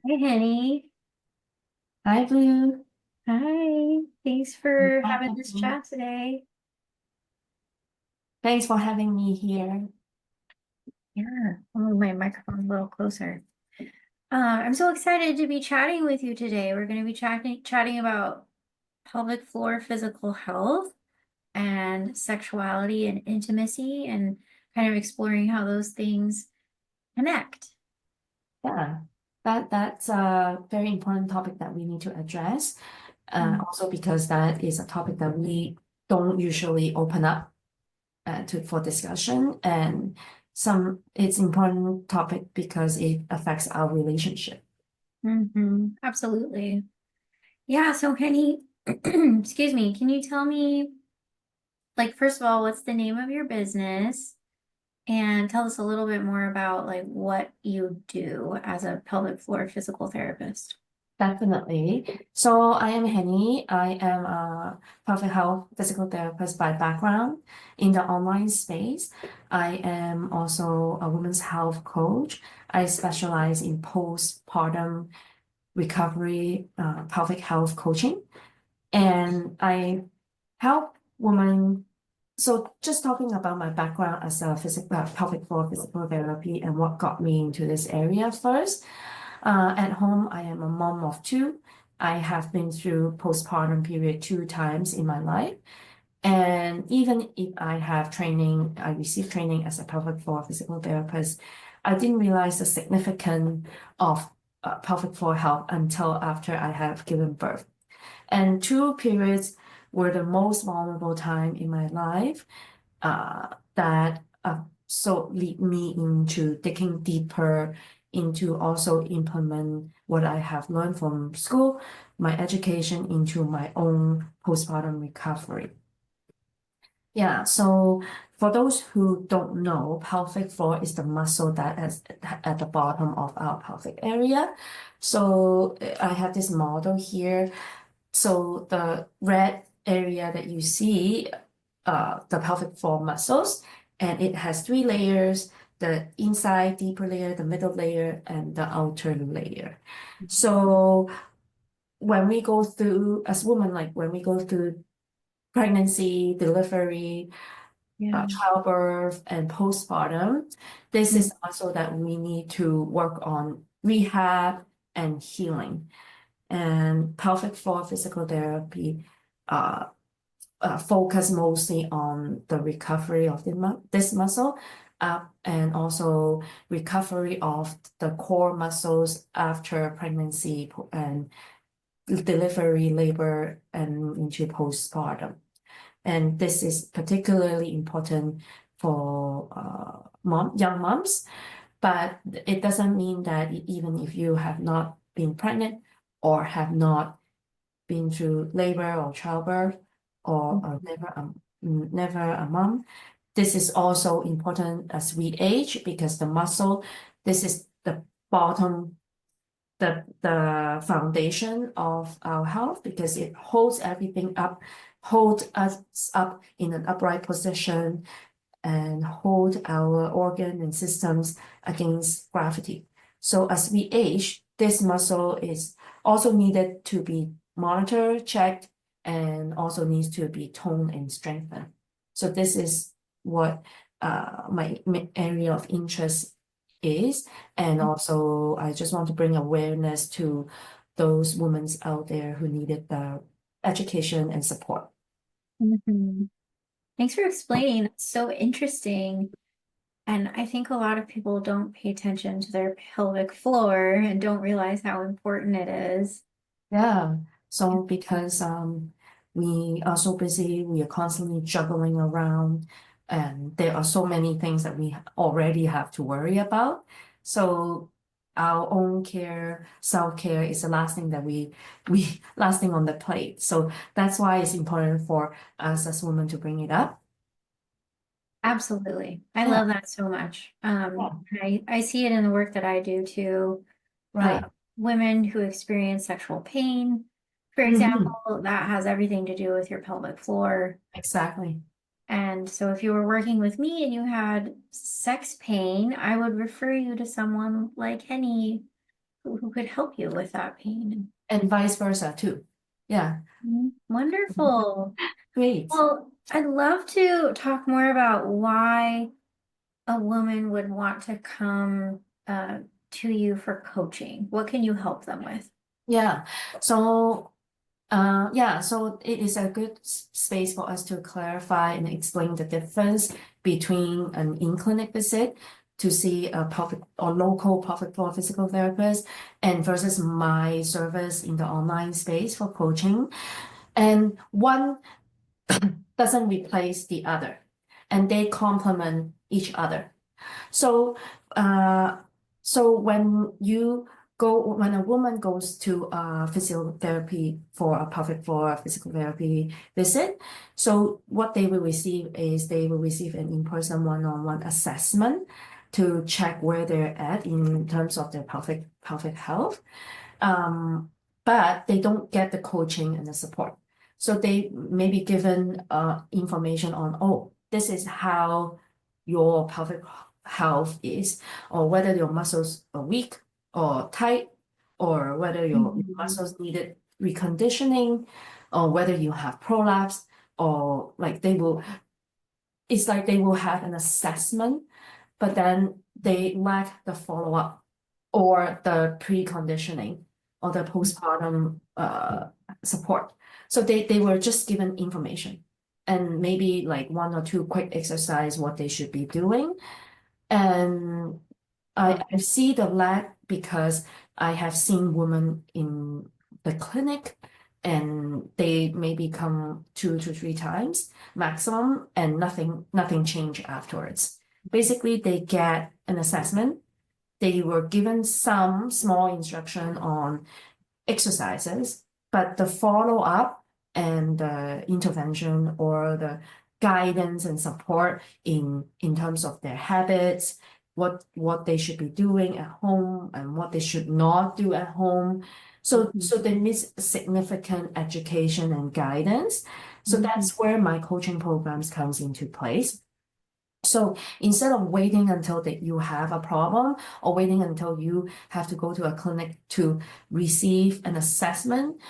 Hey, Henny. Hi, Blue. Hi. Thanks for having this chat today. Thanks for having me here. Yeah, I'll move my microphone a little closer. I'm so excited to be chatting with you today. We're going to be chatting about pelvic floor physical health and sexuality and intimacy and kind of exploring how those things connect. Yeah, that's a very important topic that we need to address. Mm. Also because that is a topic that we don't usually open up for discussion, and it's important topic because it affects our relationship. Absolutely. Yeah, so Henny, excuse me, can you tell me, like, first of all, what's the name of your business? And tell us a little bit more about like what you do as a pelvic floor physical therapist. Definitely. So I am Henny. I am a pelvic health physical therapist by background in the online space. I am also a women's health coach. I specialize in postpartum recovery, pelvic health coaching, and I help women. So just talking about my background as a pelvic floor physical therapy and what got me into this area first. At home, I am a mom of two. I have been through postpartum period two times in my life. And even if I received training as a pelvic floor physical therapist, I didn't realize the significance of pelvic floor health until after I have given birth. And two periods were the most vulnerable time in my life that so lead me into digging deeper into also implement what I have learned from school, my education into my own postpartum recovery. Yeah, so for those who don't know, pelvic floor is the muscle that is at the bottom of our pelvic area. So I have this model here. So the red area that you see, the pelvic floor muscles, and it has three layers, the inside deeper layer, the middle layer, and the outer layer. So when we go through, as women, like when we go through pregnancy, delivery, Yeah. childbirth, and postpartum, this Mm. is also that we need to work on rehab and healing. And pelvic floor physical therapy uh, focus mostly on the recovery of this muscle and also recovery of the core muscles after pregnancy and delivery, labor, and into postpartum. And this is particularly important for young moms, but it doesn't mean that even if you have not been pregnant or have not been through labor or childbirth or never a mom. This is also important as we age because the muscle, this is the bottom, the foundation of our health because it holds everything up, hold us up in an upright position and hold our organ and systems against gravity. So as we age, this muscle is also needed to be monitored, checked, and also needs to be toned and strengthened. So this is what my area of interest is. And also, I just want to bring awareness to those women out there who needed the education and support. Mhm. Thanks for explaining. That's so interesting. And I think a lot of people don't pay attention to their pelvic floor and don't realize how important it is. Yeah. So because we are so busy, we are constantly juggling around, and there are so many things that we already have to worry about. So our own care, self-care is the last thing that we last thing on the plate. So that's why it's important for us as women to bring it up. Absolutely. I Yeah. love that so much. Yeah. I see it in the work that I do too. Right. Women who experience sexual pain, for Hmm. example, that has everything to do with your pelvic floor. Exactly. And so if you were working with me and you had sex pain, I would refer you to someone like Henny who could help you with that pain. and vice versa too. Yeah, Wonderful. great. Well, I'd love to talk more about why a woman would want to come to you for coaching. What can you help them with? Yeah. So so it is a good space for us to clarify and explain the difference between an in-clinic visit to see a public or local public floor physical therapist and versus my service in the online space for coaching. And one doesn't replace the other, and they complement each other. So, when a woman goes to physiotherapy for a pelvic floor physical therapy visit, so what they will receive is they will receive an in-person one-on-one assessment to check where they're at in terms of their pelvic health. But they don't get the coaching and the support. So they may be given information on, oh, this is how your pelvic health is, or whether your muscles are weak or tight, or whether your muscles needed reconditioning, or whether you have prolapse, or it's like they will have an assessment, but then they lack the follow-up or the preconditioning or the postpartum support. So they were just given information and maybe like one or two quick exercise what they should be doing. And I see the lack because I have seen women in the clinic and they maybe come 2 to 3 times maximum and nothing changed afterwards. Basically, they get an assessment. They were given some small instruction on exercises, but the follow-up and the intervention or the guidance and support in terms of their habits, what they should be doing at home and what they should not do at home. So they miss significant education and guidance. So that's where my coaching programs comes into place. So instead of waiting until that you have a problem or waiting until you have to go to a clinic to receive an assessment,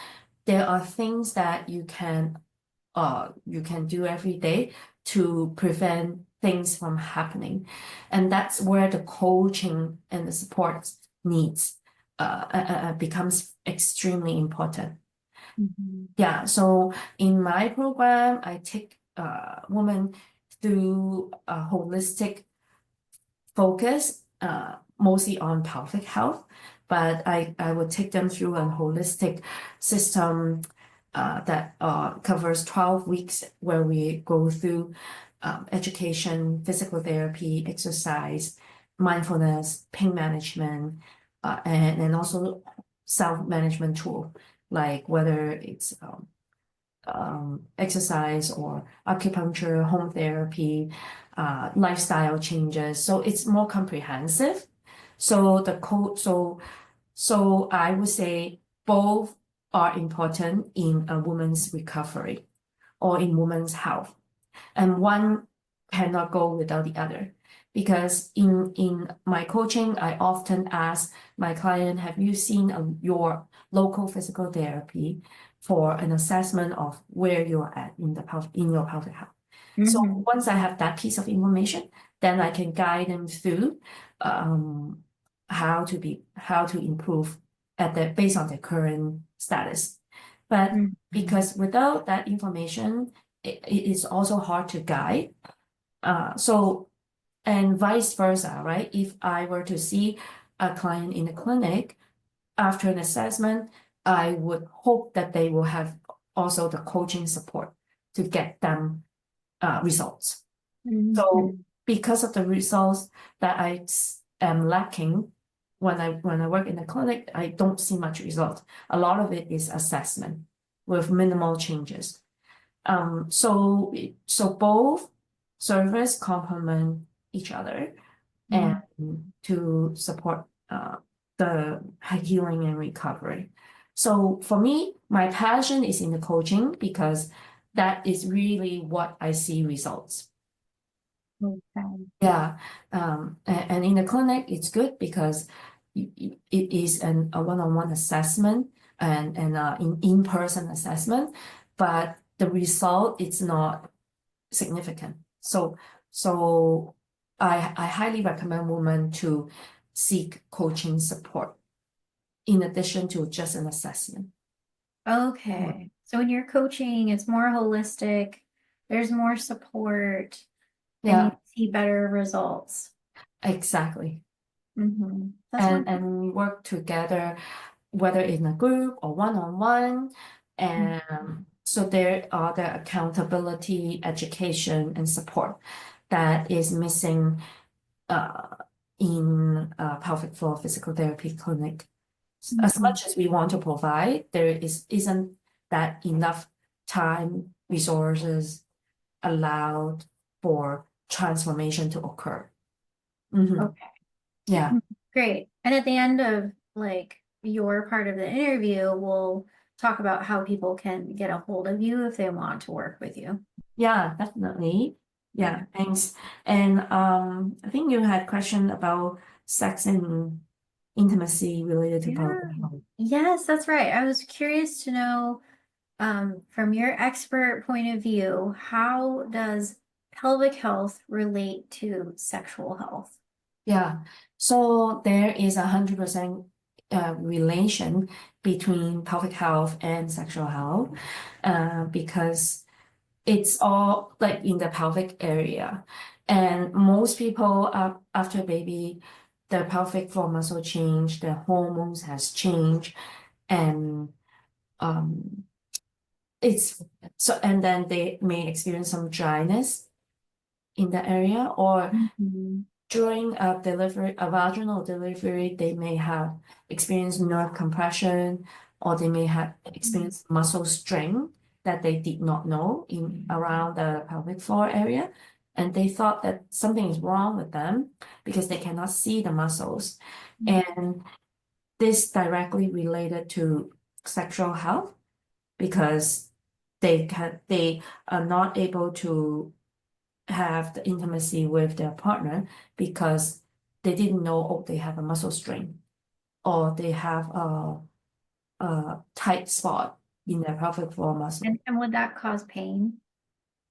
there are things that you can do every day to prevent things from happening. And that's where the coaching and the support needs becomes extremely important. Yeah, so in my program, I take women through a holistic focus, mostly on pelvic health, but I would take them through a holistic system that covers 12 weeks where we go through education, physical therapy, exercise, mindfulness, pain management, and also self-management tool, like whether it's exercise or acupuncture, home therapy, lifestyle changes. So it's more comprehensive. So so I would say both are important in a woman's recovery or in woman's health. And one cannot go without the other. Because in my coaching, I often ask my client, have you seen your local physical therapy for an assessment of where you're at in your pelvic health? So once I have that piece of information, then I can guide them through how to improve based on their current status. But because without that information, it is also hard to guide. And vice versa, right? If I were to see a client in the clinic after an assessment, I would hope that they will have also the coaching support to get them results. So because of the results that I am lacking when I work in the clinic, I don't see much result. A lot of it is assessment with minimal changes. So both service complement each other and to support the healing and recovery. So for me, my passion is in the coaching because that is really what I see results. Okay. Yeah. And in the clinic, it's good because it is a one-on-one assessment and in-person assessment, but the result is not significant. So I highly recommend women to seek coaching support in addition to just an assessment. Okay. So when you're coaching, it's more holistic, there's more support, and you Yeah, see better results. exactly. That's wonderful. And we work together, whether in a group or one-on-one. And so there are the accountability, education, and support that is missing uh, in pelvic floor physical therapy clinic. As much as we want to provide, isn't that enough time, resources allowed for transformation to occur. Okay. Yeah. Great. And at the end of like your part of the interview, we'll talk about how people can get a hold of you if they want to work with you. Yeah, definitely. Yeah, Yeah. thanks. And I think you had question about sex and intimacy related to pelvic Yeah. health. Yes, that's right. I was curious to know, from your expert point of view, how does pelvic health relate to sexual health? Yeah, so there is 100% relation between pelvic health and sexual health, because it's all like in the pelvic area, and most people after baby, the pelvic floor muscle change, the hormones has changed, and um, it's so, and then they may experience some dryness in the area, or Mhm. during a delivery, a vaginal delivery, they may have experienced nerve compression, or they may have experienced muscle strain that they did not know in around the pelvic floor area. And they thought that something is wrong with them because they cannot see the muscles. And this directly related to sexual health because they are not able to have the intimacy with their partner because they didn't know, oh, they have a muscle strain or they have a tight spot in their pelvic floor muscle. And would that cause pain?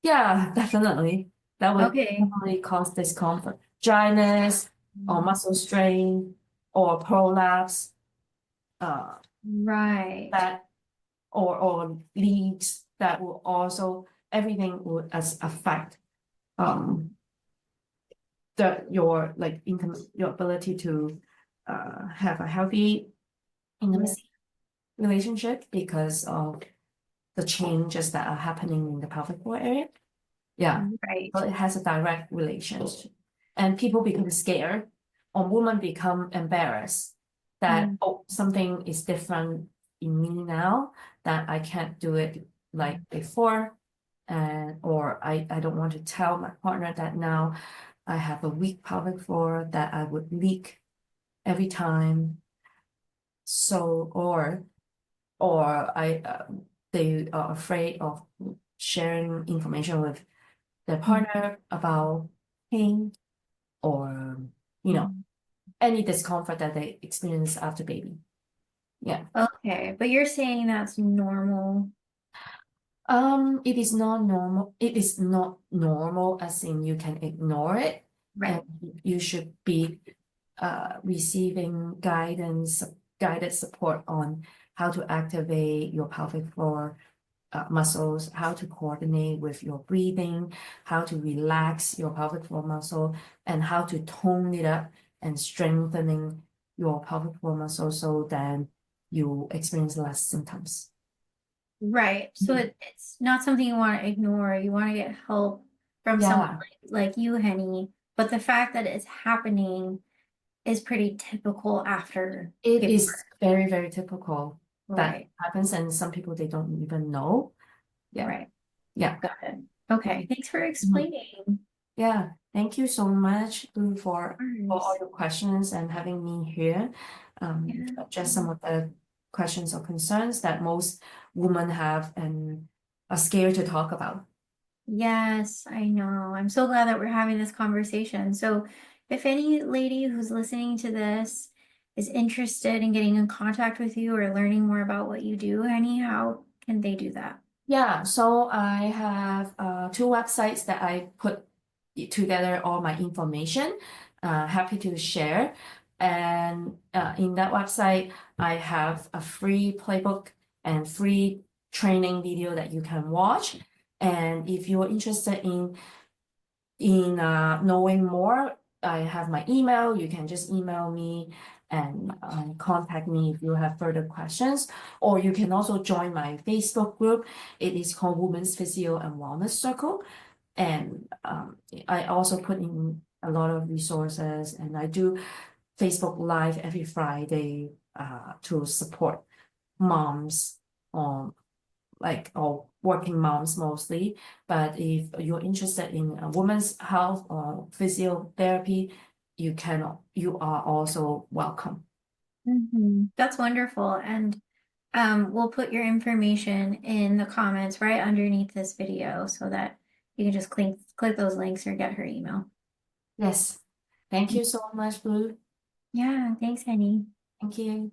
Yeah, definitely. That would Okay. definitely cause discomfort, dryness, or muscle strain, or prolapse, uh, Right. that or leaks that will also everything would as affect um your like your ability to have a healthy Yeah. intimacy relationship because of the changes that are happening in the pelvic floor area. Yeah, so Right. it has a direct relationship, and people become scared, or women become embarrassed that Mm. oh something is different in me now that I can't do it like before, and or I don't want to tell my partner that now I have a weak pelvic floor that I would leak every time. So or I they are afraid of sharing information with their partner about pain or you know any discomfort that they experience after baby. Yeah. Okay, but you're saying that's normal. It is not normal. It is not normal as in you can ignore it, and Right. you should be receiving guided support on how to activate your pelvic floor muscles, how to coordinate with your breathing, how to relax your pelvic floor muscle, and how to tone it up and strengthening your pelvic floor muscle so then you experience less symptoms. Right. So it's not something you want to ignore. You want to get help from someone Yeah, like you, Henny. But the fact that it's happening is pretty typical after it giving is birth. very, very typical that Right. happens, and some people they don't even know. Yeah, Right. yeah. Got it. Okay. Thanks for Mhm. explaining. Yeah, thank you so much, Lou, for all Ours. your questions and having me here. Yeah. To address some of the questions or concerns that most women have and are scared to talk about. Yes, I know. I'm so glad that we're having this conversation. So, if any lady who's listening to this is interested in getting in contact with you or learning more about what you do, Hennie, how can they do that? Yeah, so I have two websites that I put together all my information. Happy to share. And in that website, I have a free playbook and free training video that you can watch. And if you're interested in knowing more, I have my email. You can just email me and contact me if you have further questions, or you can also join my Facebook group. It is called Women's Physio and Wellness Circle, and I also put in a lot of resources, and I do Facebook Live every Friday to support moms on or working moms mostly. But if you're interested in women's health or physiotherapy, you are also welcome. That's wonderful. And we'll put your information in the comments right underneath this video so that you can just click those links or get her email. Yes. Thank you so much, Blue. Yeah, thanks, Hennie. Thank you.